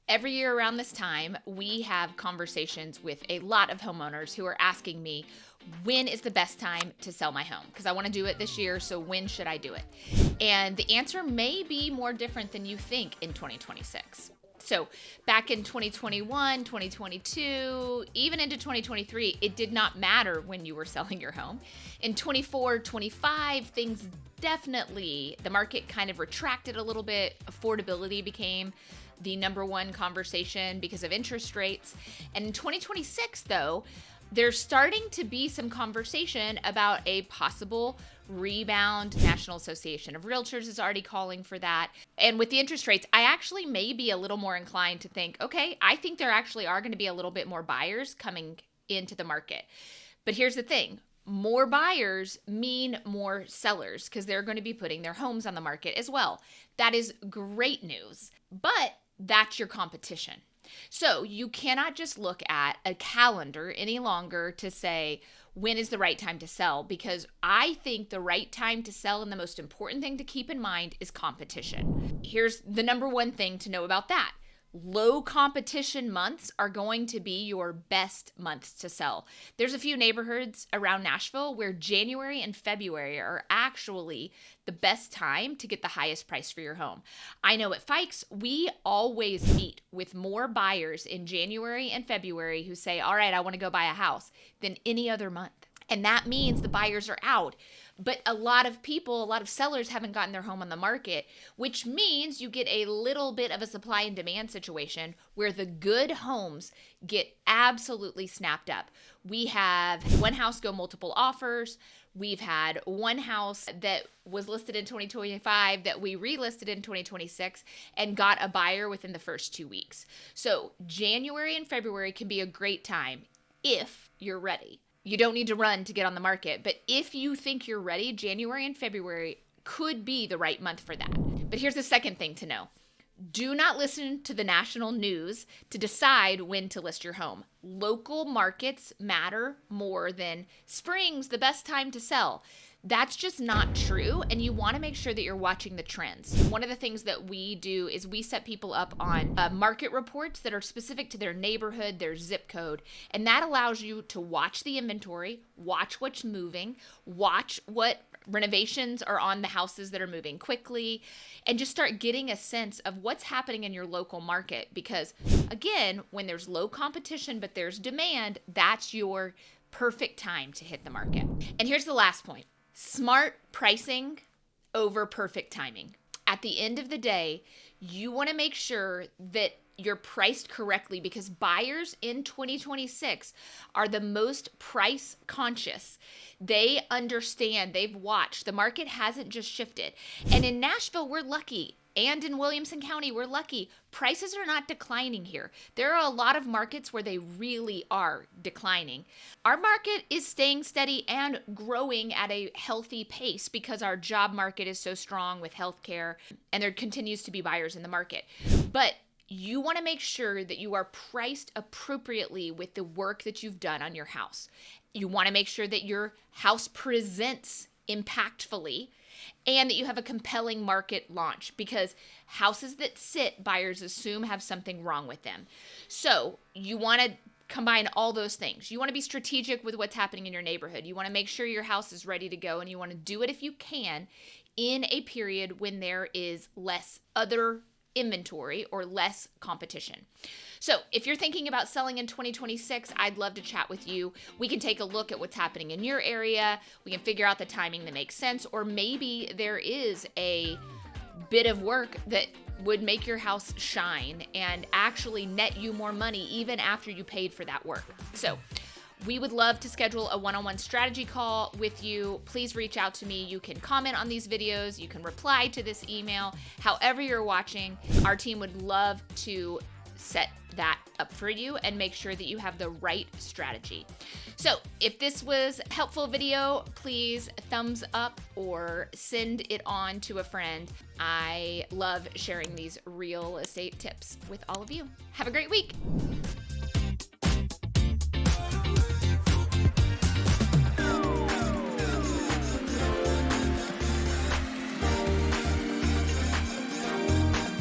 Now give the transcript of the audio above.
Every year around this time, we have conversations with a lot of homeowners who are asking me, when is the best time to sell my home? Because I want to do it this year, so when should I do it? And the answer may be more different than you think in 2026. So back in 2021, 2022, even into 2023, it did not matter when you were selling your home. In 24, 25, things definitely, the market kind of retracted a little bit. Affordability became the number one conversation because of interest rates. And in 2026, though, there's starting to be some conversation about a possible rebound. National Association of Realtors is already calling for that. And with the interest rates, I actually may be a little more inclined to think, okay, I think there actually are going to be a little bit more buyers coming into the market. But here's the thing. More buyers mean more sellers because they're going to be putting their homes on the market as well. That is great news, but that's your competition. So you cannot just look at a calendar any longer to say, when is the right time to sell? Because I think the right time to sell and the most important thing to keep in mind is competition. Here's the number one thing to know about that. Low competition months are going to be your best months to sell. There's a few neighborhoods around Nashville where January and February are actually the best time to get the highest price for your home. I know at Fykes, we always meet with more buyers in January and February who say, all right, I want to go buy a house than any other month. And that means the buyers are out. But a lot of sellers haven't gotten their home on the market, which means you get a little bit of a supply and demand situation where the good homes get absolutely snapped up. We have one house go multiple offers. We've had one house that was listed in 2025 that we relisted in 2026 and got a buyer within the first 2 weeks. So January and February can be a great time if you're ready. You don't need to run to get on the market, but if you think you're ready, January and February could be the right month for that. But here's the second thing to know. Do not listen to the national news to decide when to list your home. Local markets matter more than spring's the best time to sell. That's just not true, and you want to make sure that you're watching the trends. One of the things that we do is we set people up on market reports that are specific to their neighborhood, their zip code, and that allows you to watch the inventory, watch what's moving, watch what renovations are on the houses that are moving quickly, and just start getting a sense of what's happening in your local market. Because again, when there's low competition but there's demand, that's your perfect time to hit the market. And here's the last point. Smart pricing over perfect timing. At the end of the day, you want to make sure that you're priced correctly because buyers in 2026 are the most price conscious. They understand, they've watched. The market hasn't just shifted. And in Nashville, we're lucky. And in Williamson County, we're lucky. Prices are not declining here. There are a lot of markets where they really are declining. Our market is staying steady and growing at a healthy pace because our job market is so strong with healthcare, and there continues to be buyers in the market. But you want to make sure that you are priced appropriately with the work that you've done on your house. You want to make sure that your house presents impactfully and that you have a compelling market launch, because houses that sit, buyers assume have something wrong with them. So you want to combine all those things. You want to be strategic with what's happening in your neighborhood. You want to make sure your house is ready to go, and you want to do it if you can in a period when there is less other inventory or less competition. So if you're thinking about selling in 2026, I'd love to chat with you. We can take a look at what's happening in your area. We can figure out the timing that makes sense, or maybe there is a bit of work that would make your house shine and actually net you more money even after you paid for that work. So we would love to schedule a one-on-one strategy call with you. Please reach out to me. You can comment on these videos. You can reply to this email. However you're watching, our team would love to set that up for you and make sure that you have the right strategy. So if this was a helpful video, please thumbs up or send it on to a friend. I love sharing these real estate tips with all of you. Have a great week.